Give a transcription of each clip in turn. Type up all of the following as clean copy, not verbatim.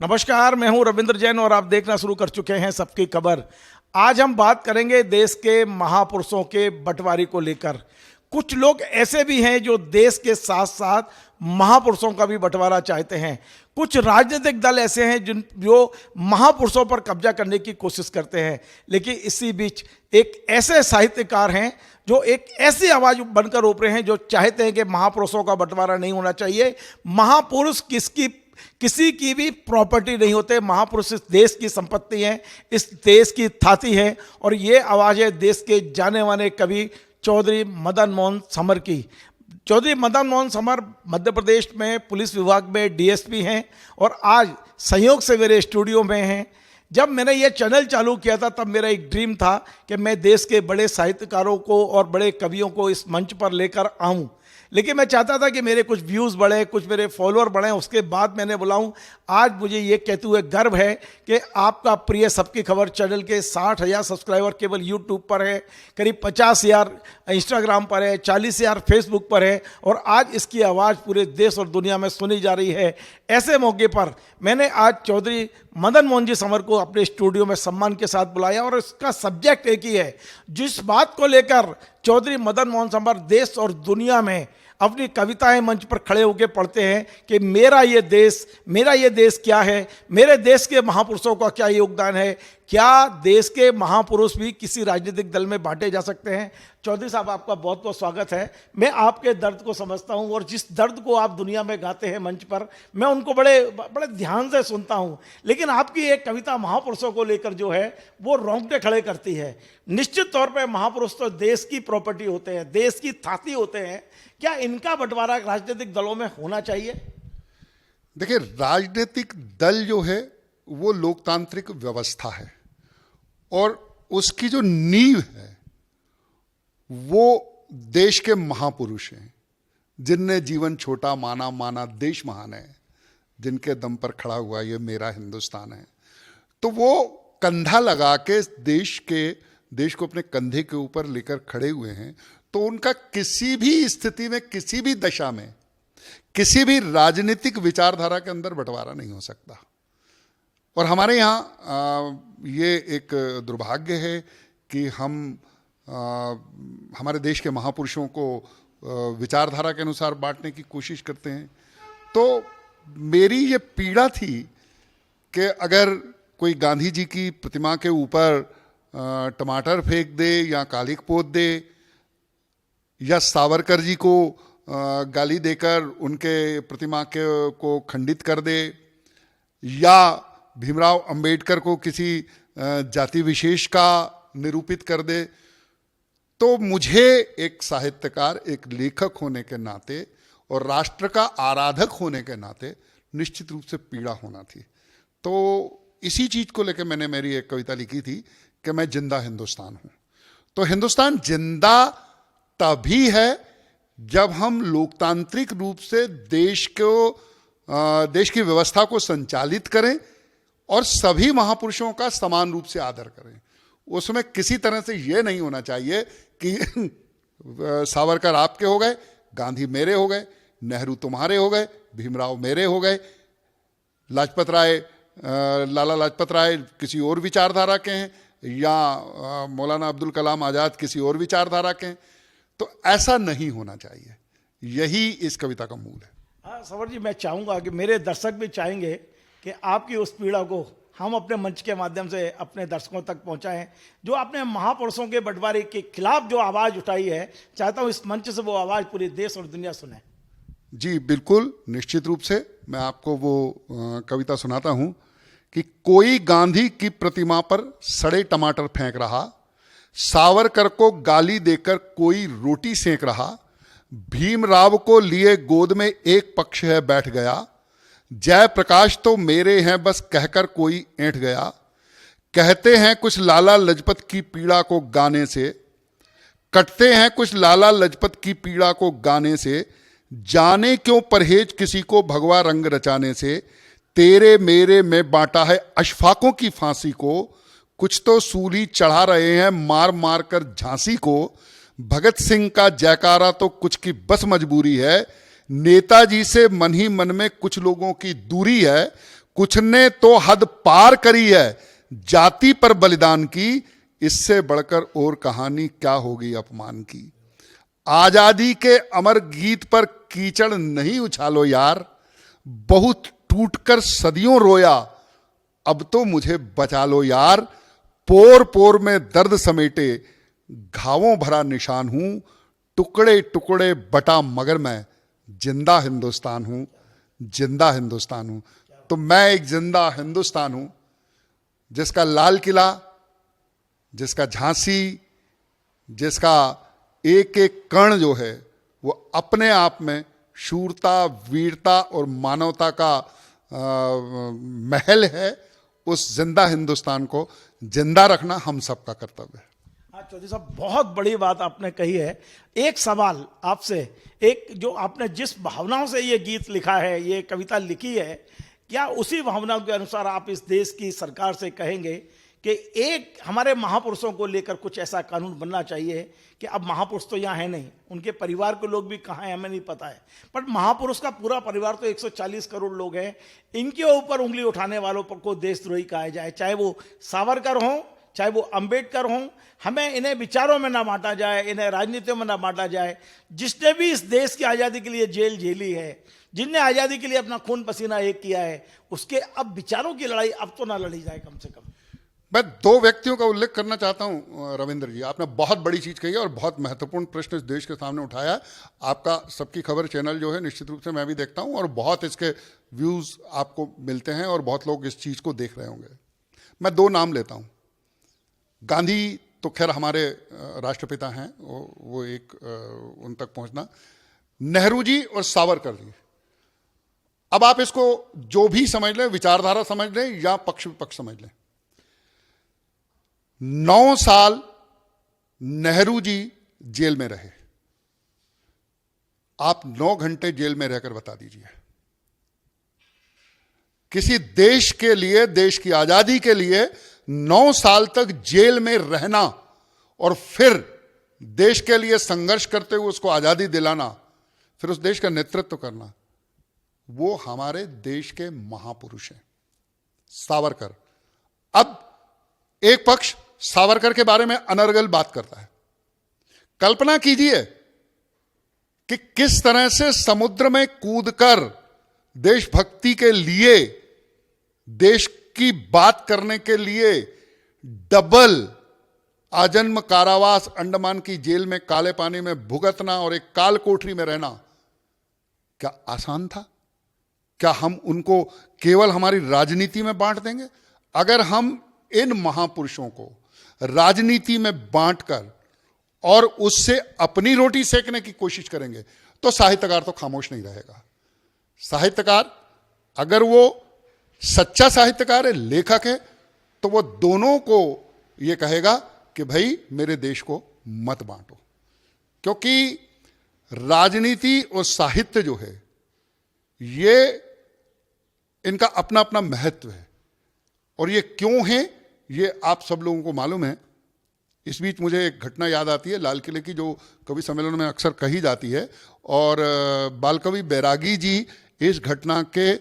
नमस्कार, मैं हूं रविंद्र जैन और आप देखना शुरू कर चुके हैं सबकी खबर। आज हम बात करेंगे देश के महापुरुषों के बंटवारे को लेकर। कुछ लोग ऐसे भी हैं जो देश के साथ साथ महापुरुषों का भी बंटवारा चाहते हैं। कुछ राजनीतिक दल ऐसे हैं जो महापुरुषों पर कब्जा करने की कोशिश करते हैं। लेकिन इसी बीच एक ऐसे साहित्यकार हैं जो एक ऐसी आवाज बनकर उभरे हैं जो चाहते हैं कि महापुरुषों का बंटवारा नहीं होना चाहिए। महापुरुष किसी की भी प्रॉपर्टी नहीं होते। महापुरुष इस देश की संपत्ति हैं, इस देश की थाती है। और ये आवाज़ है देश के जाने माने कवि चौधरी मदन मोहन समर की। चौधरी मदन मोहन समर मध्य प्रदेश में पुलिस विभाग में डीएसपी हैं और आज संयोग से मेरे स्टूडियो में हैं। जब मैंने ये चैनल चालू किया था तब मेरा एक ड्रीम था कि मैं देश के बड़े साहित्यकारों को और बड़े कवियों को इस मंच पर लेकर आऊं। लेकिन मैं चाहता था कि मेरे कुछ व्यूज़ बढ़े, कुछ मेरे फॉलोअर बढ़ें। उसके बाद मैंने बुलाऊं। आज मुझे ये कहते हुए गर्व है कि आपका प्रिय सबकी खबर चैनल के 60,000 सब्सक्राइबर केवल यूट्यूब पर है, करीब 50,000 इंस्टाग्राम पर है, 40,000 फेसबुक पर है और आज इसकी आवाज़ पूरे देश और दुनिया में सुनी जा रही है। ऐसे मौके पर मैंने आज चौधरी मदन मोहन जी समर को अपने स्टूडियो में सम्मान के साथ बुलाया और इसका सब्जेक्ट एक ही है। जिस बात को लेकर चौधरी मदन मोहन समर देश और दुनिया में अपनी कविताएं मंच पर खड़े होकर पढ़ते हैं कि मेरा ये देश क्या है, मेरे देश के महापुरुषों का क्या योगदान है, क्या देश के महापुरुष भी किसी राजनीतिक दल में बांटे जा सकते हैं। चौधरी साहब, आपका बहुत बहुत स्वागत है। मैं आपके दर्द को समझता हूं और जिस दर्द को आप दुनिया में गाते हैं मंच पर, मैं उनको बड़े ध्यान से सुनता हूं। लेकिन आपकी एक कविता महापुरुषों को लेकर जो है वो रोंगटे खड़े करती है। निश्चित तौर पर महापुरुष तो देश की प्रॉपर्टी होते हैं, देश की थाती होते हैं। क्या इनका बंटवारा राजनीतिक दलों में होना चाहिए? देखिए, राजनीतिक दल जो है वो लोकतांत्रिक व्यवस्था है और उसकी जो नींव है वो देश के महापुरुष हैं, जिनने जीवन छोटा माना देश महान है, जिनके दम पर खड़ा हुआ ये मेरा हिंदुस्तान है। तो वो कंधा लगा के देश को अपने कंधे के ऊपर लेकर खड़े हुए हैं। तो उनका किसी भी स्थिति में, किसी भी दशा में, किसी भी राजनीतिक विचारधारा के अंदर बंटवारा नहीं हो सकता। और हमारे यहाँ ये एक दुर्भाग्य है कि हम हमारे देश के महापुरुषों को विचारधारा के अनुसार बांटने की कोशिश करते हैं। तो मेरी ये पीड़ा थी कि अगर कोई गांधी जी की प्रतिमा के ऊपर टमाटर फेंक दे या कालिक पोत दे या सावरकर जी को गाली देकर उनके प्रतिमा को खंडित कर दे या भीमराव अंबेडकर को किसी जाति विशेष का निरूपित कर दे, तो मुझे एक साहित्यकार, एक लेखक होने के नाते और राष्ट्र का आराधक होने के नाते निश्चित रूप से पीड़ा होना थी। तो इसी चीज को लेकर मैंने मेरी एक कविता लिखी थी कि मैं जिंदा हिंदुस्तान हूं। तो हिंदुस्तान जिंदा तभी है जब हम लोकतांत्रिक रूप से देश की व्यवस्था को संचालित करें और सभी महापुरुषों का समान रूप से आदर करें। उसमें किसी तरह से यह नहीं होना चाहिए कि सावरकर आपके हो गए, गांधी मेरे हो गए, नेहरू तुम्हारे हो गए, भीमराव मेरे हो गए, लाला लाजपत राय किसी और विचारधारा के हैं या मौलाना अब्दुल कलाम आज़ाद किसी और विचारधारा के हैं। तो ऐसा नहीं होना चाहिए। यही इस कविता का मूल है। हाँ समर जी, मैं चाहूँगा कि मेरे दर्शक भी चाहेंगे कि आपकी उस पीड़ा को हम अपने मंच के माध्यम से अपने दर्शकों तक पहुंचाएं। जो आपने महापुरुषों के बंटवारे के खिलाफ जो आवाज़ उठाई है, चाहता हूँ इस मंच से वो आवाज़ पूरे देश और दुनिया सुने। जी बिल्कुल, निश्चित रूप से मैं आपको वो कविता सुनाता हूँ कि कोई गांधी की प्रतिमा पर सड़े टमाटर फेंक रहा, सावरकर को गाली देकर कोई रोटी सेंक रहा, भीमराव को लिए गोद में एक पक्ष है बैठ गया, जयप्रकाश तो मेरे हैं बस कहकर कोई ऐंठ गया, कहते हैं कुछ लाला लाजपत की पीड़ा को गाने से, कटते हैं कुछ लाला लाजपत की पीड़ा को गाने से, जाने क्यों परहेज किसी को भगवा रंग रचाने से, तेरे मेरे में बांटा है अशफाकों की फांसी को, कुछ तो सूली चढ़ा रहे हैं मार मार कर झांसी को, भगत सिंह का जयकारा तो कुछ की बस मजबूरी है, नेताजी से मन ही मन में कुछ लोगों की दूरी है, कुछ ने तो हद पार करी है जाति पर बलिदान की, इससे बढ़कर और कहानी क्या होगी अपमान की। आजादी के अमर गीत पर कीचड़ नहीं उछालो यार, बहुत टूटकर सदियों रोया, अब तो मुझे बचा लो यार। पोर पोर में दर्द समेटे घावों भरा निशान हूं, टुकड़े टुकड़े बटा मगर मैं जिंदा हिंदुस्तान हूं, जिंदा हिंदुस्तान हूं। तो मैं एक जिंदा हिंदुस्तान हूं जिसका लाल किला, जिसका झांसी, जिसका एक एक कण जो है वो अपने आप में शूरता, वीरता और मानवता का महल है। उस जिंदा हिंदुस्तान को जिंदा रखना हम सबका कर्तव्य है। हाँ चौधरी साहब, बहुत बड़ी बात आपने कही है। एक सवाल आपसे, एक जो आपने जिस भावनाओं से ये गीत लिखा है, ये कविता लिखी है, क्या उसी भावनाओं के अनुसार आप इस देश की सरकार से कहेंगे कि एक हमारे महापुरुषों को लेकर कुछ ऐसा कानून बनना चाहिए कि अब महापुरुष तो यहाँ है नहीं, उनके परिवार के लोग भी कहाँ हैं हमें नहीं पता है, पर महापुरुष का पूरा परिवार तो 140 करोड़ लोग हैं, इनके ऊपर उंगली उठाने वालों पर को देशद्रोही कहा जाए, चाहे वो सावरकर हों, चाहे वो अंबेडकर हों। हमें इन्हें विचारों में ना बांटा जाए, इन्हें राजनीतियों में ना बांटा जाए। जिसने भी इस देश की आज़ादी के लिए जेल झेली है, जिनने आज़ादी के लिए अपना खून पसीना एक किया है, उसके अब विचारों की लड़ाई अब तो ना लड़ी जाए कम से कम। मैं दो व्यक्तियों का उल्लेख करना चाहता हूं रविंद्र जी। आपने बहुत बड़ी चीज कही है और बहुत महत्वपूर्ण प्रश्न इस देश के सामने उठाया है। आपका सबकी खबर चैनल जो है निश्चित रूप से मैं भी देखता हूं और बहुत इसके व्यूज आपको मिलते हैं और बहुत लोग इस चीज को देख रहे होंगे। मैं दो नाम लेता हूं। गांधी तो खैर हमारे राष्ट्रपिता हैं, वो एक उन तक पहुंचना। नेहरू जी और सावरकर जी, अब आप इसको जो भी समझ लें, विचारधारा समझ लें या पक्ष विपक्ष समझ लें। 9 साल नेहरू जी जेल में रहे। आप 9 घंटे जेल में रहकर बता दीजिए, किसी देश के लिए, देश की आजादी के लिए 9 साल तक जेल में रहना और फिर देश के लिए संघर्ष करते हुए उसको आजादी दिलाना, फिर उस देश का नेतृत्व करना, वो हमारे देश के महापुरुष हैं, सावरकर। अब एक पक्ष सावरकर के बारे में अनर्गल बात करता है। कल्पना कीजिए कि किस तरह से समुद्र में कूदकर देशभक्ति के लिए, देश की बात करने के लिए डबल आजन्म कारावास अंडमान की जेल में काले पानी में भुगतना और एक काल कोठरी में रहना क्या आसान था? क्या हम उनको केवल हमारी राजनीति में बांट देंगे? अगर हम इन महापुरुषों को राजनीति में बांटकर और उससे अपनी रोटी सेकने की कोशिश करेंगे तो साहित्यकार तो खामोश नहीं रहेगा। साहित्यकार अगर वो सच्चा साहित्यकार है, लेखक है, तो वो दोनों को ये कहेगा कि भाई मेरे देश को मत बांटो, क्योंकि राजनीति और साहित्य जो है ये इनका अपना अपना महत्व है। और ये क्यों है ये आप सब लोगों को मालूम है। इस बीच मुझे एक घटना याद आती है लाल किले की, जो कवि सम्मेलन में अक्सर कही जाती है, और बालकवि बैरागी जी इस घटना के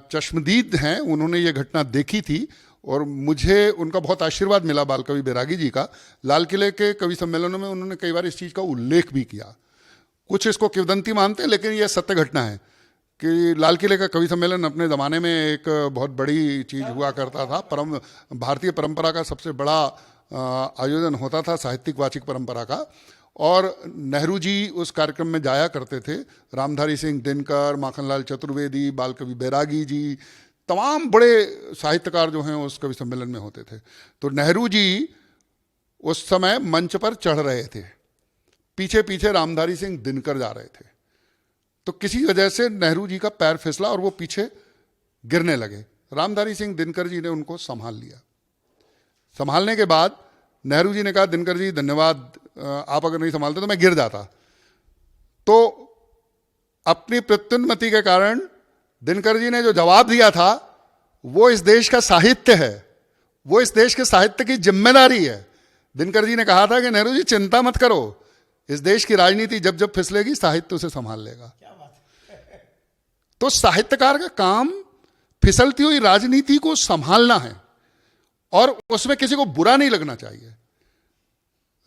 चश्मदीद हैं। उन्होंने ये घटना देखी थी और मुझे उनका बहुत आशीर्वाद मिला, बालकवि बैरागी जी का। लाल किले के कवि सम्मेलनों में उन्होंने कई बार इस चीज़ का उल्लेख भी किया। कुछ इसको किंवदंती मानते हैं, लेकिन यह सत्य घटना है कि लाल किले का कवि सम्मेलन अपने ज़माने में एक बहुत बड़ी चीज़ हुआ करता था। भारतीय परंपरा का सबसे बड़ा आयोजन होता था, साहित्यिक वाचिक परंपरा का। और नेहरू जी उस कार्यक्रम में जाया करते थे। रामधारी सिंह दिनकर, माखनलाल चतुर्वेदी, बालकवि बैरागी जी, तमाम बड़े साहित्यकार जो हैं उस कवि सम्मेलन में होते थे। तो नेहरू जी उस समय मंच पर चढ़ रहे थे, पीछे पीछे रामधारी सिंह दिनकर जा रहे थे। तो किसी वजह से नेहरू जी का पैर फिसला और वो पीछे गिरने लगे। रामधारी सिंह दिनकर जी ने उनको संभाल लिया। संभालने के बाद नेहरू जी ने कहा, दिनकर जी धन्यवाद, आप अगर नहीं संभालते तो मैं गिर जाता। तो अपनी प्रत्युन्नति के कारण दिनकर जी ने जो जवाब दिया था वो इस देश का साहित्य है, वो इस देश के साहित्य की जिम्मेदारी है। दिनकर जी ने कहा था कि नेहरू जी चिंता मत करो, इस देश की राजनीति जब जब फिसलेगी साहित्य उसे संभाल लेगा। तो साहित्यकार का काम फिसलती हुई राजनीति को संभालना है और उसमें किसी को बुरा नहीं लगना चाहिए।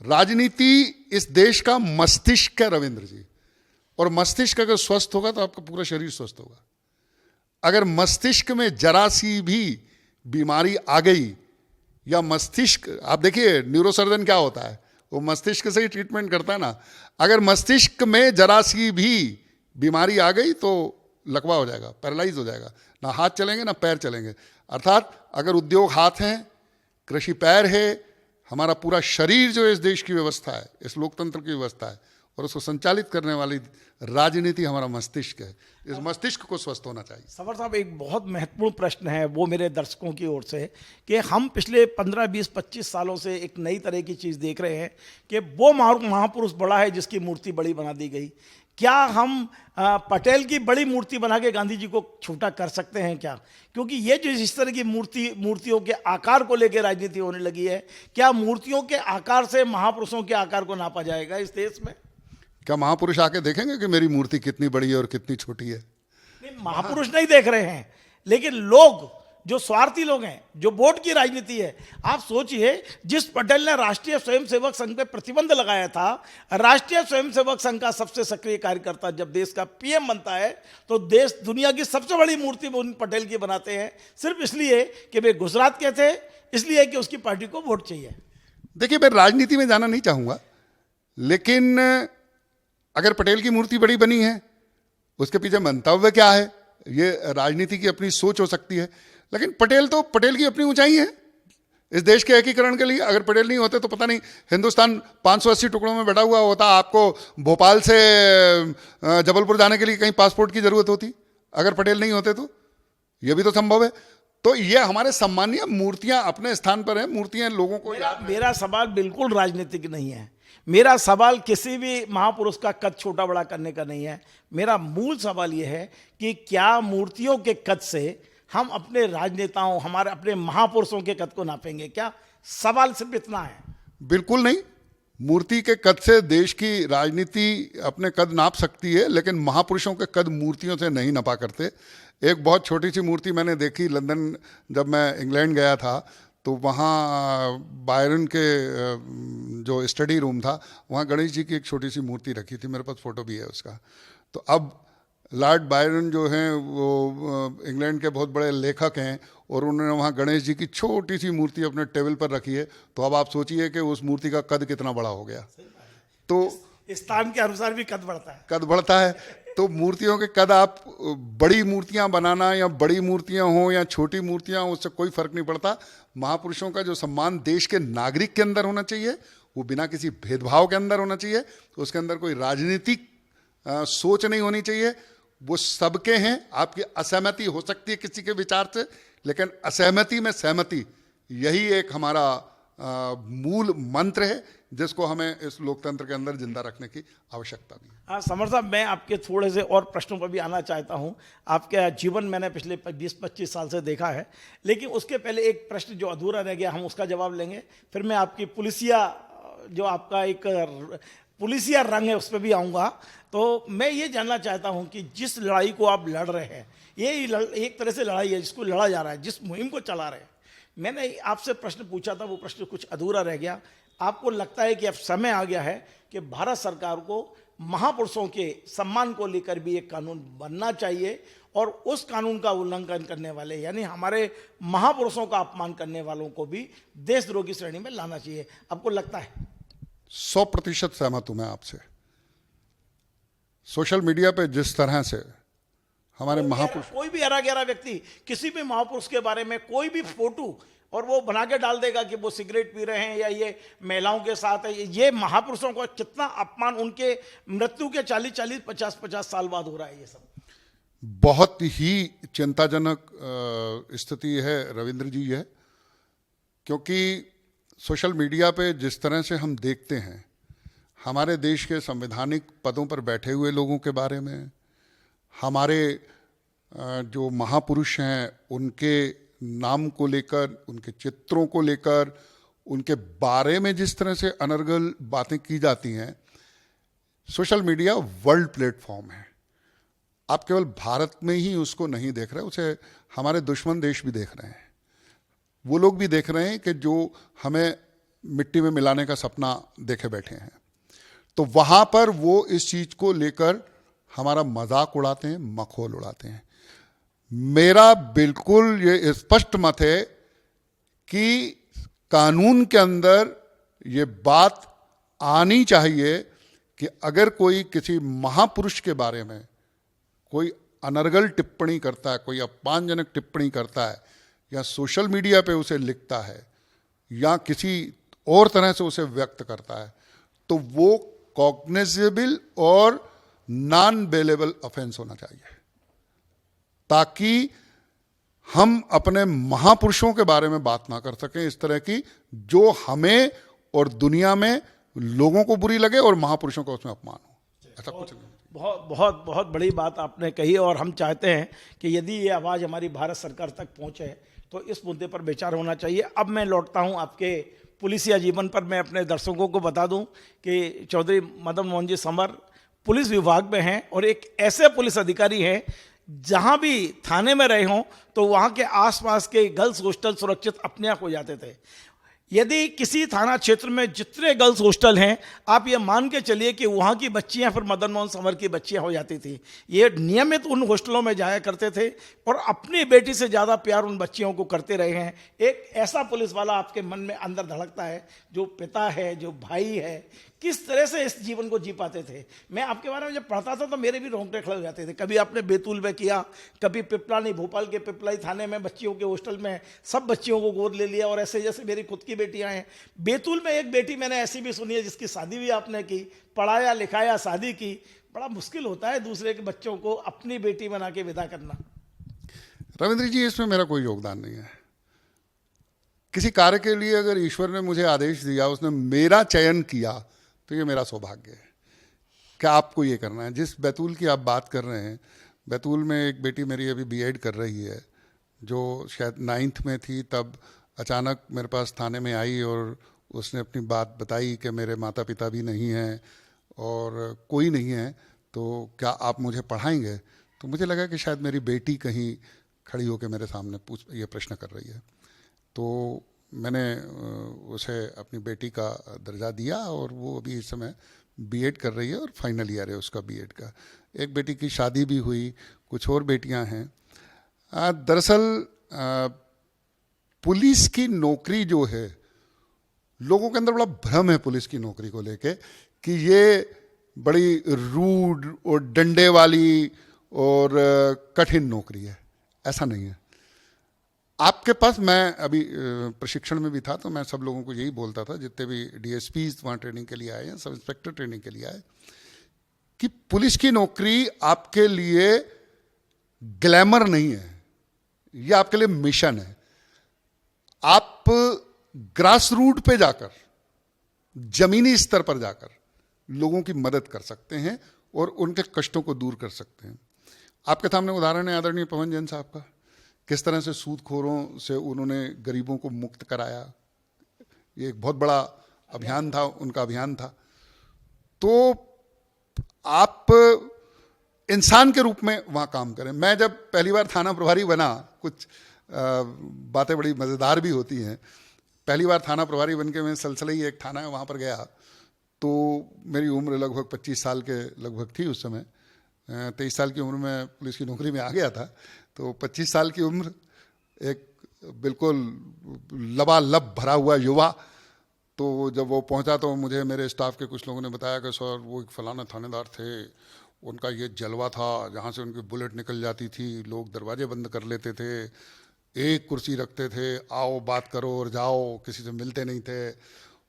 राजनीति इस देश का मस्तिष्क है रविंद्र जी, और मस्तिष्क अगर स्वस्थ होगा तो आपका पूरा शरीर स्वस्थ होगा। अगर मस्तिष्क में जरा सी भी बीमारी आ गई, या मस्तिष्क, आप देखिए न्यूरोसर्जन क्या होता है, वो मस्तिष्क से ही ट्रीटमेंट करता है ना। अगर मस्तिष्क में जरा सी भी बीमारी आ गई तो लकवा हो जाएगा, पैरालाइज हो जाएगा, ना हाथ चलेंगे ना पैर चलेंगे। अर्थात अगर उद्योग हाथ हैं, कृषि पैर है, हमारा पूरा शरीर जो इस देश की व्यवस्था है, इस लोकतंत्र की व्यवस्था है, और उसको संचालित करने वाली राजनीति हमारा मस्तिष्क है। इस मस्तिष्क को स्वस्थ होना चाहिए। सवर साहब, एक बहुत महत्वपूर्ण प्रश्न है वो मेरे दर्शकों की ओर से, कि हम पिछले 15, 20, 25 सालों से एक नई तरह की चीज़ देख रहे हैं कि वो महापुरुष बड़ा है जिसकी मूर्ति बड़ी बना दी गई। क्या हम पटेल की बड़ी मूर्ति बना के गांधी जी को छोटा कर सकते हैं क्या? क्योंकि ये जो इस तरह की मूर्तियों के आकार को लेकर राजनीति होने लगी है, क्या मूर्तियों के आकार से महापुरुषों के आकार को नापा जाएगा इस देश में? क्या महापुरुष आके देखेंगे कि मेरी मूर्ति कितनी बड़ी है और कितनी छोटी है? नहीं, महापुरुष नहीं देख रहे हैं, लेकिन लोग जो स्वार्थी लोग हैं, जो वोट की राजनीति है। आप सोचिए, जिस पटेल ने राष्ट्रीय स्वयंसेवक संघ पे प्रतिबंध लगाया था, राष्ट्रीय स्वयंसेवक संघ का सबसे सक्रिय कार्यकर्ता जब देश का पीएम बनता है तो देश दुनिया की सबसे बड़ी मूर्ति उन पटेल की बनाते हैं, सिर्फ इसलिए कि वे गुजरात के थे, इसलिए कि उसकी पार्टी को वोट चाहिए। देखिए, मैं राजनीति में जाना नहीं चाहूंगा, लेकिन अगर पटेल की मूर्ति बड़ी बनी है, उसके पीछे मंतव्य क्या है, ये राजनीति की अपनी सोच हो सकती है। लेकिन पटेल की अपनी ऊंचाई है इस देश के एकीकरण के लिए। अगर पटेल नहीं होते तो पता नहीं हिंदुस्तान 580 टुकड़ों में बटा हुआ होता, आपको भोपाल से जबलपुर जाने के लिए कहीं पासपोर्ट की जरूरत होती, अगर पटेल नहीं होते तो। यह भी तो संभव है। तो ये हमारे सम्मानीय मूर्तियां अपने स्थान पर हैं, मूर्तियां लोगों को मेरा सवाल बिल्कुल राजनीतिक नहीं है। मेरा सवाल किसी भी महापुरुष का कद छोटा बड़ा करने का नहीं है। मेरा मूल सवाल यह है कि क्या मूर्तियों के कद से हम अपने राजनेताओं, हमारे अपने महापुरुषों के कद को नापेंगे क्या? सवाल सिर्फ इतना है। बिल्कुल नहीं। मूर्ति के कद से देश की राजनीति अपने कद नाप सकती है, लेकिन महापुरुषों के कद मूर्तियों से नहीं नपा करते। एक बहुत छोटी सी मूर्ति मैंने देखी लंदन, जब मैं इंग्लैंड गया था, तो वहाँ बायरन के जो स्टडी रूम था, वहाँ गणेश जी की एक छोटी सी मूर्ति रखी थी, मेरे पास फोटो भी है उसका। तो अब लॉर्ड बायरन जो हैं वो इंग्लैंड के बहुत बड़े लेखक हैं, और उन्होंने वहाँ गणेश जी की छोटी सी मूर्ति अपने टेबल पर रखी है। तो अब आप सोचिए कि उस मूर्ति का कद कितना बड़ा हो गया। तो स्थान के अनुसार भी कद बढ़ता है। तो मूर्तियों के कद, आप बड़ी मूर्तियां बनाना या बड़ी मूर्तियां हो या छोटी मूर्तियां हो, उससे कोई फर्क नहीं पड़ता। महापुरुषों का जो सम्मान देश के नागरिक के अंदर होना चाहिए, वो बिना किसी भेदभाव के अंदर होना चाहिए। तो उसके अंदर कोई राजनीतिक सोच नहीं होनी चाहिए। वो सबके हैं। आपकी असहमति हो सकती है किसी के विचार से, लेकिन असहमति में सहमति, यही एक हमारा मूल मंत्र है, जिसको हमें इस लोकतंत्र के अंदर जिंदा रखने की आवश्यकता भी है। हाँ समर साहब, मैं आपके थोड़े से और प्रश्नों पर भी आना चाहता हूँ। आपका जीवन मैंने पिछले 20-25 साल से देखा है, लेकिन उसके पहले एक प्रश्न जो अधूरा रह गया, हम उसका जवाब लेंगे। फिर मैं आपकी पुलिसिया, जो आपका एक पुलिसिया रंग है, उस पर भी आऊँगा। तो मैं ये जानना चाहता हूँ कि जिस लड़ाई को आप लड़ रहे हैं, ये एक तरह से लड़ाई है जिसको लड़ा जा रहा है, जिस मुहिम को चला रहे हैं। मैंने आपसे प्रश्न पूछा था, वो प्रश्न कुछ अधूरा रह गया। आपको लगता है कि अब समय आ गया है कि भारत सरकार को महापुरुषों के सम्मान को लेकर भी एक कानून बनना चाहिए, और उस कानून का उल्लंघन करने वाले, यानी हमारे महापुरुषों का अपमान करने वालों को भी देशद्रोह की श्रेणी में लाना चाहिए? आपको लगता है? 100% सहमत हूं मैं आपसे। सोशल मीडिया पे जिस तरह से हमारे महापुरुष, कोई भी हरा गहरा व्यक्ति किसी भी महापुरुष के बारे में कोई भी फोटो और वो बना के डाल देगा कि वो सिगरेट पी रहे हैं या ये महिलाओं के साथ है, ये महापुरुषों को कितना अपमान, उनके मृत्यु के 40-40, 50-50 साल बाद हो रहा है। ये सब बहुत ही चिंताजनक स्थिति है रविंद्र जी। है क्योंकि सोशल मीडिया पे जिस तरह से हम देखते हैं हमारे देश के संवैधानिक पदों पर बैठे हुए लोगों के बारे में, हमारे जो महापुरुष हैं उनके नाम को लेकर, उनके चित्रों को लेकर, उनके बारे में जिस तरह से अनर्गल बातें की जाती हैं। सोशल मीडिया वर्ल्ड प्लेटफॉर्म है, आप केवल भारत में ही उसको नहीं देख रहे, उसे हमारे दुश्मन देश भी देख रहे हैं। वो लोग भी देख रहे हैं कि जो हमें मिट्टी में मिलाने का सपना देखे बैठे हैं, तो वहां पर वो इस चीज को लेकर हमारा मजाक उड़ाते हैं, मखौल उड़ाते हैं। मेरा बिल्कुल ये स्पष्ट मत है कि कानून के अंदर ये बात आनी चाहिए कि अगर कोई किसी महापुरुष के बारे में कोई अनर्गल टिप्पणी करता है, कोई अपमानजनक टिप्पणी करता है, या सोशल मीडिया पे उसे लिखता है, या किसी और तरह से उसे व्यक्त करता है, तो वो कॉग्निजेबल और नॉन बेलेबल ऑफेंस होना चाहिए, ताकि हम अपने महापुरुषों के बारे में बात ना कर सकें इस तरह की जो हमें और दुनिया में लोगों को बुरी लगे और महापुरुषों को उसमें अपमान हो। ऐसा कुछ नहीं। बहुत बहुत बहुत बड़ी बात आपने कही, और हम चाहते हैं कि यदि ये आवाज़ हमारी भारत सरकार तक पहुंचे तो इस मुद्दे पर विचार होना चाहिए। अब मैं लौटता हूं आपके पुलिसिया जीवन पर। मैं अपने दर्शकों को बता दूं कि चौधरी मदन मोहन जी संवर पुलिस विभाग में हैं और एक ऐसे पुलिस अधिकारी हैं जहां भी थाने में रहे हों तो वहां के आसपास के गर्ल्स हॉस्टल सुरक्षित अपने आप हो जाते थे। यदि किसी थाना क्षेत्र में जितने गर्ल्स हॉस्टल हैं, आप ये मान के चलिए कि वहाँ की बच्चियाँ फिर मदन मोहन संवर की बच्चियाँ हो जाती थी। ये नियमित उन हॉस्टलों में जाया करते थे और अपनी बेटी से ज़्यादा प्यार उन बच्चियों को करते रहे हैं। एक ऐसा पुलिस वाला आपके मन में अंदर धड़कता है, जो पिता है, जो भाई है, किस तरह से इस जीवन को जी पाते थे। मैं आपके बारे में जब पढ़ता था तो मेरे भी रोंगटे खड़े हो जाते थे। कभी आपने बैतूल में किया, कभी पिपलानी, भोपाल के पिपलाई थाने में बच्चियों के हॉस्टल में सब बच्चियों को गोद ले लिया, और ऐसे जैसे मेरी खुद की बेटियां हैं। बैतूल में एक बेटी मैंने ऐसी भी सुनी है जिसकी शादी भी आपने की, पढ़ाया लिखाया, शादी की। बड़ा मुश्किल होता है दूसरे के बच्चों को अपनी बेटी बना के विदा करना। रविंद्र जी, इसमें मेरा कोई योगदान नहीं है। किसी कार्य के लिए अगर ईश्वर ने मुझे आदेश दिया, उसने मेरा चयन किया, तो ये मेरा सौभाग्य है कि आपको ये करना है। जिस बैतूल की आप बात कर रहे हैं, बैतूल में एक बेटी मेरी अभी बीएड कर रही है, जो शायद 9th में थी, तब अचानक मेरे पास थाने में आई और उसने अपनी बात बताई कि मेरे माता पिता भी नहीं हैं और कोई नहीं है, तो क्या आप मुझे पढ़ाएंगे। तो मुझे लगा कि शायद मेरी बेटी कहीं खड़ी होकर मेरे सामने ये प्रश्न कर रही है। तो मैंने उसे अपनी बेटी का दर्जा दिया और वो अभी इस समय बीएड कर रही है और फाइनल ईयर है उसका बीएड का। एक बेटी की शादी भी हुई, कुछ और बेटियां हैं। दरअसल पुलिस की नौकरी जो है, लोगों के अंदर बड़ा भ्रम है पुलिस की नौकरी को लेके कि ये बड़ी रूड और डंडे वाली और कठिन नौकरी है। ऐसा नहीं है। आपके पास, मैं अभी प्रशिक्षण में भी था तो मैं सब लोगों को यही बोलता था, जितने भी डीएसपीज वहाँ ट्रेनिंग के लिए आए हैं, सब इंस्पेक्टर ट्रेनिंग के लिए आए, कि पुलिस की नौकरी आपके लिए ग्लैमर नहीं है, ये आपके लिए मिशन है। आप ग्रास रूट पे जाकर, जमीनी स्तर पर जाकर लोगों की मदद कर सकते हैं और उनके कष्टों को दूर कर सकते हैं। आपके सामने उदाहरण है आदरणीय पवन जैन साहब का, किस तरह से सूदखोरों से उन्होंने गरीबों को मुक्त कराया। ये एक बहुत बड़ा अभियान था, उनका अभियान था। तो आप इंसान के रूप में वहाँ काम करें। मैं जब पहली बार थाना प्रभारी बना, कुछ बातें बड़ी मज़ेदार भी होती हैं। पहली बार थाना प्रभारी बन के मैं सलसलई एक थाना है वहाँ पर गया, तो मेरी उम्र लगभग 25 साल के लगभग थी उस समय। 23 साल की उम्र में पुलिस की नौकरी में आ गया था, तो 25 साल की उम्र, एक बिल्कुल लबालब भरा हुआ युवा। तो जब वो पहुंचा तो मुझे मेरे स्टाफ के कुछ लोगों ने बताया कि सर वो एक फलाना थानेदार थे, उनका ये जलवा था, जहाँ से उनकी बुलेट निकल जाती थी लोग दरवाजे बंद कर लेते थे, एक कुर्सी रखते थे, आओ बात करो और जाओ, किसी से मिलते नहीं थे,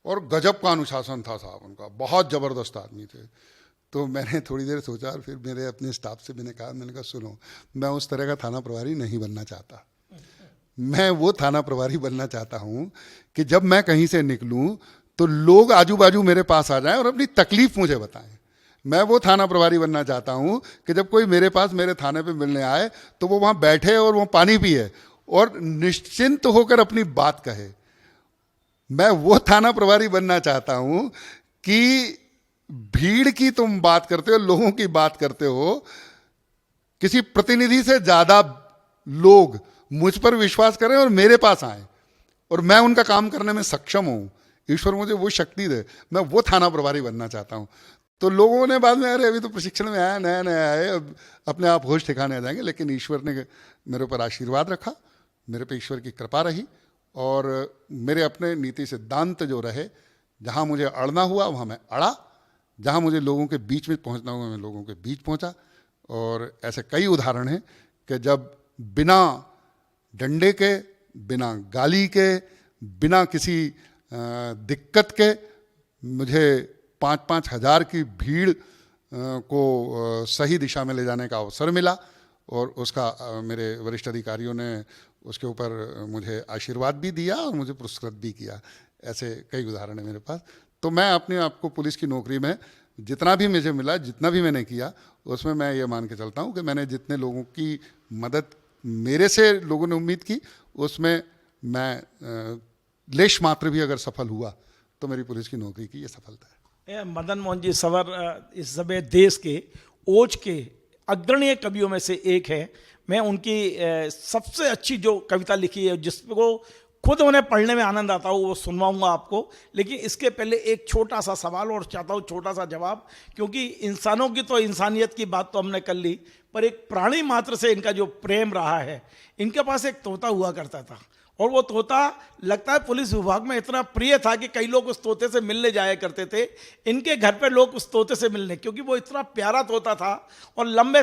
और गजब का अनुशासन था साहब उनका, बहुत ज़बरदस्त आदमी थे। तो मैंने थोड़ी देर सोचा, फिर मेरे अपने स्टाफ से मैंने कहा सुनो, मैं उस तरह का थाना प्रभारी नहीं बनना चाहता। मैं वो थाना प्रभारी बनना चाहता हूँ कि जब मैं कहीं से निकलूँ तो लोग आजू बाजू मेरे पास आ जाएं और अपनी तकलीफ मुझे बताएं। मैं वो थाना प्रभारी बनना चाहता हूँ कि जब कोई मेरे पास मेरे थाने पे मिलने आए तो वो वहाँ बैठे और वो पानी पिए और निश्चिंत होकर अपनी बात कहे। मैं वो थाना प्रभारी बनना चाहता हूँ कि भीड़ की तुम बात करते हो, लोगों की बात करते हो, किसी प्रतिनिधि से ज्यादा लोग मुझ पर विश्वास करें और मेरे पास आए और मैं उनका काम करने में सक्षम हूं, ईश्वर मुझे वो शक्ति दे, मैं वो थाना प्रभारी बनना चाहता हूं। तो लोगों ने बाद में, अरे अभी तो प्रशिक्षण में आया, नया नया आए, अब अपने आप होश ठिकाने आ जाएंगे। लेकिन ईश्वर ने मेरे ऊपर आशीर्वाद रखा, मेरे पे ईश्वर की कृपा रही और मेरे अपने नीति सिद्धांत जो रहे, जहाँ मुझे अड़ना हुआ वहाँ मैं अड़ा, जहाँ मुझे लोगों के बीच में पहुँचना हुआ मैं लोगों के बीच पहुँचा। और ऐसे कई उदाहरण हैं कि जब बिना डंडे के, बिना गाली के, बिना किसी दिक्कत के मुझे 5-5 हज़ार की भीड़ को सही दिशा में ले जाने का अवसर मिला और उसका मेरे वरिष्ठ अधिकारियों ने उसके ऊपर मुझे आशीर्वाद भी दिया और मुझे पुरस्कृत भी किया। ऐसे कई उदाहरण हैं मेरे पास। तो मैं अपने आप को पुलिस की नौकरी में जितना भी मुझे मिला, जितना भी मैंने किया, उसमें मैं ये मान के चलता हूँ कि मैंने जितने लोगों की मदद मेरे से लोगों ने उम्मीद की, उसमें मैं लेश मात्र भी अगर सफल हुआ तो मेरी पुलिस की नौकरी की ये सफलता है। मदन मोहन जी सवर इस समय देश के ओज के अग्रणीय कवियों में से एक है। मैं उनकी सबसे अच्छी जो कविता लिखी है, जिसको खुद उन्हें पढ़ने में आनंद आता हो, वो सुनवाऊंगा आपको। लेकिन इसके पहले एक छोटा सा सवाल और चाहता हूँ छोटा सा जवाब, क्योंकि इंसानों की तो इंसानियत की बात तो हमने कर ली, पर एक प्राणी मात्र से इनका जो प्रेम रहा है। इनके पास एक तोता हुआ करता था और वो तोता लगता है पुलिस विभाग में इतना प्रिय था कि कई लोग उस तोते से मिलने जाया करते थे। इनके घर पे लोग उस तोते से मिलने, क्योंकि वो इतना प्यारा तोता था और लंबा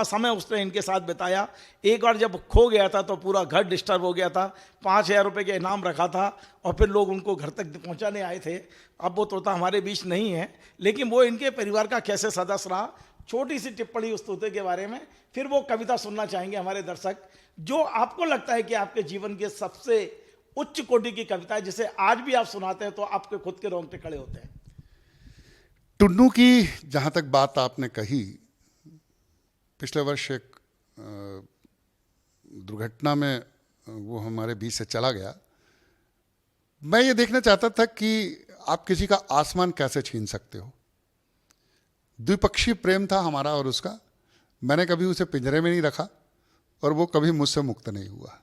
समय उसने इनके साथ बिताया। एक बार जब खो गया था तो पूरा घर डिस्टर्ब हो गया था, 5,000 रुपये के इनाम रखा था और फिर लोग उनको घर तक पहुँचाने आए थे। अब वो तोता हमारे बीच नहीं है, लेकिन वो इनके परिवार का कैसे सदस्य रहा। छोटी सी टिप्पणी उस तोते के बारे में, फिर वो कविता सुनना चाहेंगे हमारे दर्शक, जो आपको लगता है कि आपके जीवन के सबसे उच्च कोटि की कविता है, जिसे आज भी आप सुनाते हैं तो आपके खुद के रोंगटे खड़े होते हैं। टुन्नू की जहाँ तक बात आपने कही, पिछले वर्ष एक दुर्घटना में वो हमारे बीच से चला गया। मैं ये देखना चाहता था कि आप किसी का आसमान कैसे छीन सकते हो। द्विपक्षीय प्रेम था हमारा और उसका। मैंने कभी उसे पिंजरे में नहीं रखा और वो कभी मुझसे मुक्त नहीं हुआ।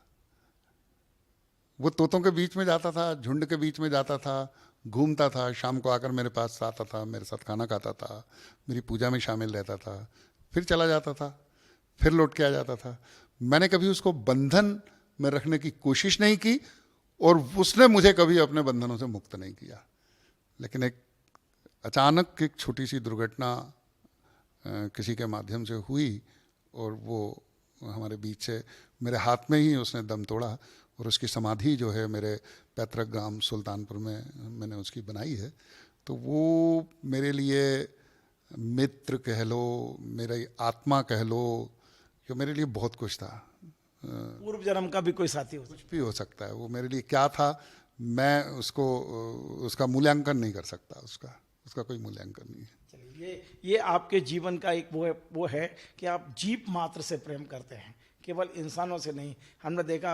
वो तोतों के बीच में जाता था, झुंड के बीच में जाता था, घूमता था, शाम को आकर मेरे पास आता था, मेरे साथ खाना खाता था, मेरी पूजा में शामिल रहता था, फिर चला जाता था, फिर लौट के आ जाता था। मैंने कभी उसको बंधन में रखने की कोशिश नहीं की और उसने मुझे कभी अपने बंधनों से मुक्त नहीं किया। लेकिन एक अचानक एक छोटी सी दुर्घटना किसी के माध्यम से हुई और वो हमारे बीच से, मेरे हाथ में ही उसने दम तोड़ा और उसकी समाधि जो है मेरे पैतृक ग्राम सुल्तानपुर में मैंने उसकी बनाई है। तो वो मेरे लिए मित्र कह लो, मेरी आत्मा कह लो, कि मेरे लिए बहुत कुछ था। पूर्व जन्म का भी कोई साथी हो, कुछ भी हो सकता है। वो मेरे लिए क्या था, मैं उसका मूल्यांकन नहीं कर सकता। उसका कोई मूल्यांकन नहीं है। ये आपके जीवन का एक वो है कि आप जीव मात्र से प्रेम करते हैं, केवल इंसानों से नहीं। हमने देखा,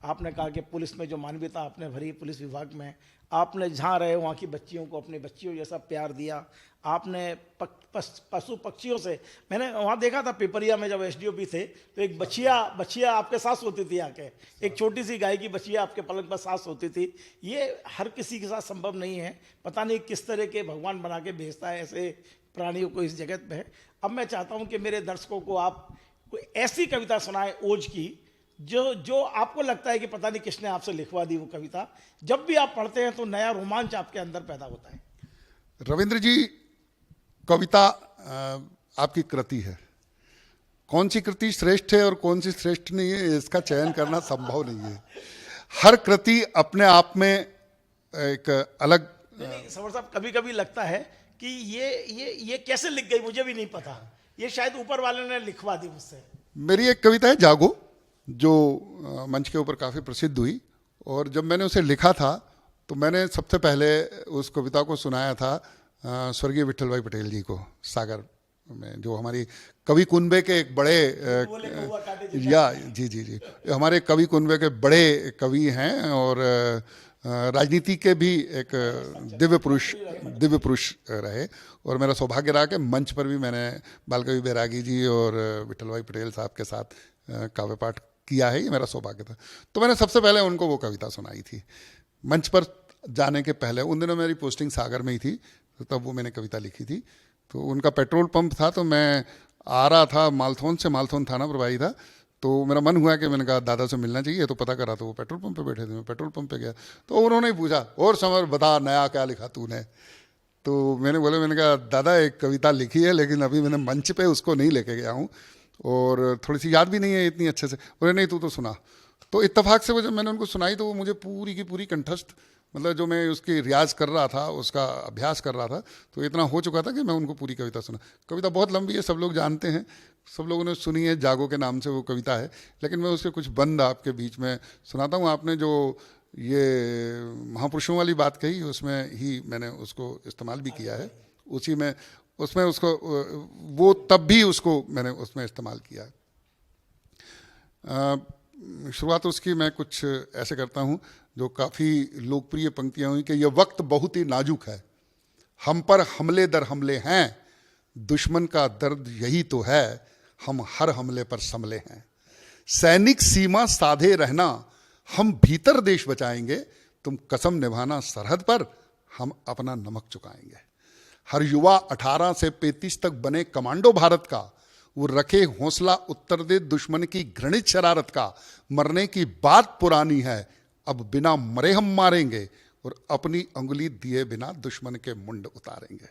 आपने कहा कि पुलिस में जो मानवीयता आपने भरी, पुलिस विभाग में आपने जहाँ रहे वहाँ की बच्चियों को अपनी बच्चियों जैसा प्यार दिया। आपने पशु पक्षियों से, मैंने वहाँ देखा था पिपरिया में जब एसडीओपी थे, तो एक बच्चिया आपके साथ सोती थी आके, एक छोटी सी गाय की बच्चिया आपके पलंग पर साथ सोती थी। ये हर किसी के साथ संभव नहीं है। पता नहीं किस तरह के भगवान बना के भेजता है ऐसे प्राणियों को इस जगत में। अब मैं चाहता हूँ कि मेरे दर्शकों को आप कोई ऐसी कविता सुनाएं ओज की, जो आपको लगता है कि पता नहीं किसने आपसे लिखवा दी वो कविता। जब भी आप पढ़ते हैं तो नया रोमांच आपके अंदर पैदा होता है। रविंद्र जी, कविता आपकी कृति है। कौन सी कृति श्रेष्ठ है और कौन सी श्रेष्ठ नहीं है, इसका चयन करना संभव नहीं है। हर कृति अपने आप में एक अलग। सवर साहब, कभी कभी लगता है कि ये कैसे लिख गई, मुझे भी नहीं पता। ये शायद ऊपर वाले ने लिखवा दी मुझसे। मेरी एक कविता है जागो, जो मंच के ऊपर काफ़ी प्रसिद्ध हुई, और जब मैंने उसे लिखा था तो मैंने सबसे पहले उस कविता को सुनाया था स्वर्गीय विट्ठल भाई पटेल जी को, सागर में, जो हमारी कवि कुनबे के एक बड़े जी, हमारे कवि कुनबे के बड़े कवि हैं और राजनीति के भी एक दिव्य पुरुष रहे, और मेरा सौभाग्य रहा कि मंच पर भी मैंने बालकवि बैरागी जी और विठल भाई पटेल साहब के साथ काव्य पाठ किया है। ये मेरा सौभाग्य था। तो मैंने सबसे पहले उनको वो कविता सुनाई थी मंच पर जाने के पहले। उन दिनों मेरी पोस्टिंग सागर में ही थी, तो तब वो मैंने कविता लिखी थी। तो उनका पेट्रोल पंप था, तो मैं आ रहा था मालथोन से, मालथोन थाना प्रभारी था, तो मेरा मन हुआ कि मैंने कहा दादा से मिलना चाहिए, तो पता करा तो वो पेट्रोल पंप पे बैठे थे। मैं पेट्रोल पंप पे गया तो उन्होंने ही पूछा, और समर बता नया क्या लिखा तूने। तो मैंने कहा दादा एक कविता लिखी है, लेकिन अभी मैंने मंच पे उसको नहीं लेके गया हूँ और थोड़ी सी याद भी नहीं है इतनी अच्छे से। बोले नहीं तू तो सुना। तो इत्तेफाक से वो जब मैंने उनको सुनाई तो वो मुझे पूरी की पूरी कंठस्थ, मतलब जो मैं उसकी रियाज कर रहा था, उसका अभ्यास कर रहा था, तो इतना हो चुका था कि मैं उनको पूरी कविता सुना। कविता बहुत लंबी है, सब लोग जानते हैं, सब लोगों ने सुनी है, जागो के नाम से वो कविता है, लेकिन मैं उसके कुछ बंद आपके बीच में सुनाता हूँ। आपने जो ये महापुरुषों वाली बात कही, उसमें ही मैंने उसको इस्तेमाल भी किया है, उसी में उसमें उसको वो तब भी उसको मैंने उसमें इस्तेमाल किया है। शुरुआत उसकी मैं कुछ ऐसे करता हूँ जो काफ़ी लोकप्रिय पंक्तियाँ हुई कि यह वक्त बहुत ही नाजुक है, हम पर हमले दर हमले हैं, दुश्मन का दर्द यही तो है, हम हर हमले पर संभले हैं। सैनिक सीमा साधे रहना, हम भीतर देश बचाएंगे, तुम कसम निभाना सरहद पर, हम अपना नमक चुकाएंगे। हर युवा 18 से 35 तक बने कमांडो भारत का, वो रखे हौसला उत्तर दे दुश्मन की घृणित शरारत का। मरने की बात पुरानी है, अब बिना मरे हम मारेंगे, और अपनी उंगली दिए बिना दुश्मन के मुंड उतारेंगे।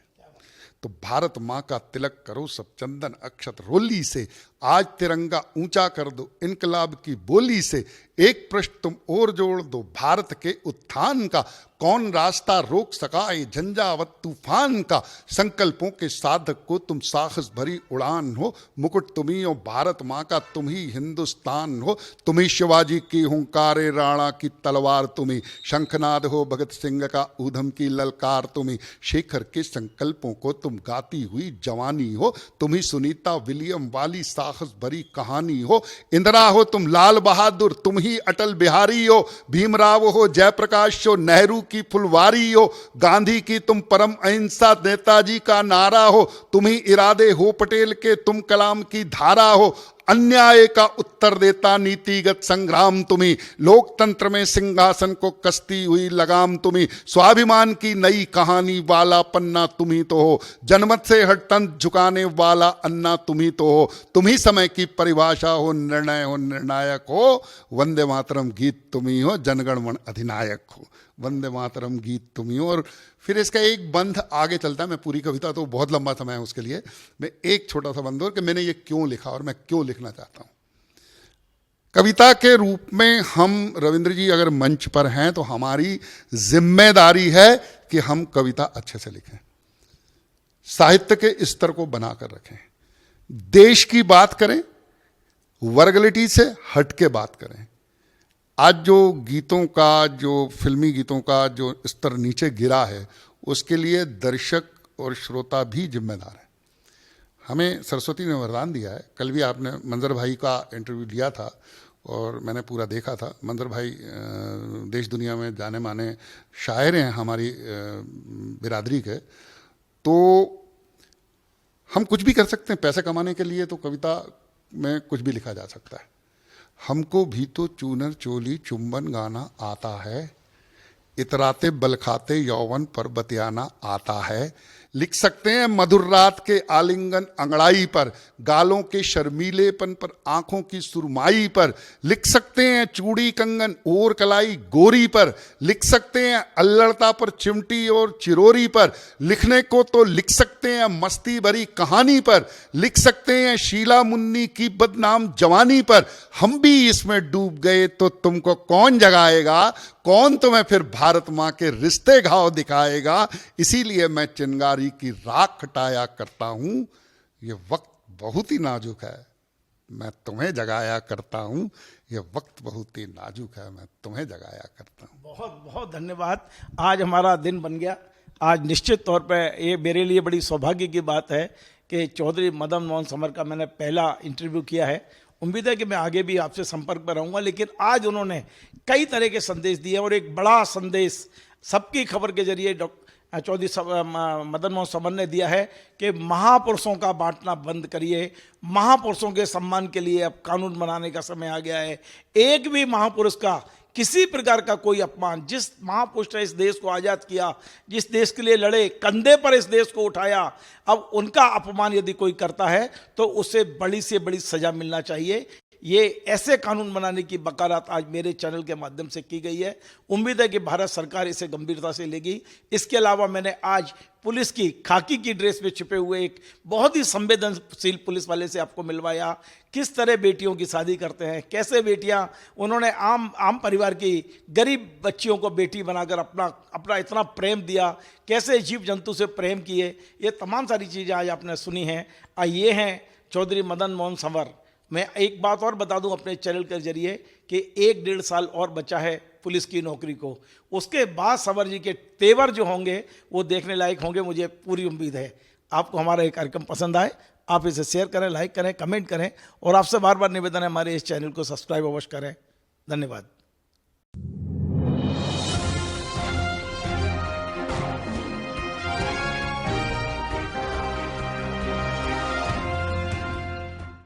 तो भारत माँ का तिलक करो सब चंदन अक्षत रोली से, आज तिरंगा ऊंचा कर दो इनकलाब की बोली से। एक प्रश्न तुम और जोड़ दो भारत के उत्थान का, कौन रास्ता रोक सका ये झंझावत तूफान का। संकल्पों के साधक को तुम साहस भरी उड़ान हो, मुकुट तुम्ही हो भारत माँ का, तुम ही हिंदुस्तान हो। तुम्ही शिवाजी की हुंकारे राणा की तलवार, तुम्ही शंखनाद हो भगत सिंह का ऊधम की ललकार, तुम्ही शेखर के संकल्पों को तुम गाती हुई जवानी हो। तुम्ही सुनीता विलियम वाली साहस भरी कहानी हो। इंदिरा हो तुम लाल बहादुर, तुम ही अटल बिहारी हो। भीमराव हो जयप्रकाश हो, नेहरू की फुलवारी हो। गांधी की तुम परम अहिंसा, नेताजी का नारा हो। तुम ही इरादे हो पटेल के, तुम कलाम की धारा हो। अन्याय का उत्तर देता नीतिगत संग्राम तुम्ही, लोकतंत्र में सिंहासन को कसती हुई लगाम तुम्ही। स्वाभिमान की नई कहानी वाला पन्ना तुम्ही तो हो, जनमत से हटतंत झुकाने वाला अन्ना तुम्ही तो हो। तुम्ही समय की परिभाषा हो, निर्णय हो निर्णायक हो। वंदे मातरम गीत तुम्ही हो, जनगण मन अधिनायक हो। वंदे मातरम गीत तुम्ही हो। और फिर इसका एक बंध आगे चलता है, मैं पूरी कविता तो बहुत लंबा समय है उसके लिए, मैं एक छोटा सा बंध और कि मैंने ये क्यों लिखा और मैं क्यों लिखना चाहता हूं। कविता के रूप में हम रविंद्र जी अगर मंच पर हैं तो हमारी जिम्मेदारी है कि हम कविता अच्छे से लिखें, साहित्य के स्तर को बनाकर रखें, देश की बात करें, वर्गलिटी से हट के बात करें। आज जो गीतों का, जो फिल्मी गीतों का जो स्तर नीचे गिरा है, उसके लिए दर्शक और श्रोता भी जिम्मेदार है। हमें सरस्वती ने वरदान दिया है। कल भी आपने मंजर भाई का इंटरव्यू लिया था और मैंने पूरा देखा था। मंजर भाई देश दुनिया में जाने माने शायर हैं हमारी बिरादरी के। तो हम कुछ भी कर सकते हैं पैसे कमाने के लिए, तो कविता में कुछ भी लिखा जा सकता है। हमको भी तो चूनर चोली चुंबन गाना आता है, इतराते बल खाते यौवन पर बतियाना आता है। लिख सकते हैं मधुर रात के आलिंगन अंगड़ाई पर, गालों के शर्मीलेपन पर, आंखों की सुरमाई पर। लिख सकते हैं चूड़ी कंगन और कलाई गोरी पर। लिख सकते हैं अल्लड़ता पर चिमटी और चिरोरी पर। लिखने को तो लिख सकते हैं मस्ती भरी कहानी पर। लिख सकते हैं शीला मुन्नी की बदनाम जवानी पर। हम भी इसमें डूब गए तो तुमको कौन जगाएगा, कौन तुम्हें फिर भारत माँ के रिश्ते घाव दिखाएगा। इसीलिए मैं चिंगारी की राख हटाया करता हूं, ये वक्त बहुत ही नाजुक है, मैं तुम्हें जगाया करता हूं। ये वक्त बहुत ही नाजुक है, मैं तुम्हें जगाया करता हूं। बहुत बहुत धन्यवाद। आज हमारा दिन बन गया। आज निश्चित तौर पे ये मेरे लिए बड़ी सौभाग्य की बात है कि चौधरी मदन मोहन समर का मैंने पहला इंटरव्यू किया है उम्मीद है कि मैं आगे भी आपसे संपर्क में रहूंगा, लेकिन आज उन्होंने कई तरह के संदेश दिए और एक बड़ा संदेश सबकी खबर के जरिए चौधरी मदन मोहन समर ने दिया है कि महापुरुषों का बांटना बंद करिए, महापुरुषों के सम्मान के लिए अब कानून बनाने का समय आ गया है। एक भी महापुरुष का किसी प्रकार का कोई अपमान, जिस महापुरुष ने इस देश को आज़ाद किया, जिस देश के लिए लड़े, कंधे पर इस देश को उठाया, अब उनका अपमान यदि कोई करता है तो उसे बड़ी से बड़ी सजा मिलना चाहिए। ये ऐसे कानून बनाने की वकालत आज मेरे चैनल के माध्यम से की गई है। उम्मीद है कि भारत सरकार इसे गंभीरता से लेगी। इसके अलावा मैंने आज पुलिस की खाकी की ड्रेस में छिपे हुए एक बहुत ही संवेदनशील पुलिस वाले से आपको मिलवाया, किस तरह बेटियों की शादी करते हैं, कैसे बेटियां उन्होंने आम परिवार की गरीब बच्चियों को बेटी बनाकर अपना इतना प्रेम दिया, कैसे जीव जंतु से प्रेम किए, ये तमाम सारी चीज़ें आज आपने सुनी हैं। ये हैं चौधरी मदन मोहन संवर। मैं एक बात और बता दूं अपने चैनल के जरिए कि 1-1.5 साल और बचा है पुलिस की नौकरी को। उसके बाद संवर जी के तेवर जो होंगे वो देखने लायक होंगे, मुझे पूरी उम्मीद है। आपको हमारा ये कार्यक्रम पसंद आए, आप इसे शेयर करें, लाइक करें, कमेंट करें और आपसे बार बार निवेदन है हमारे इस चैनल को सब्सक्राइब अवश्य करें। धन्यवाद।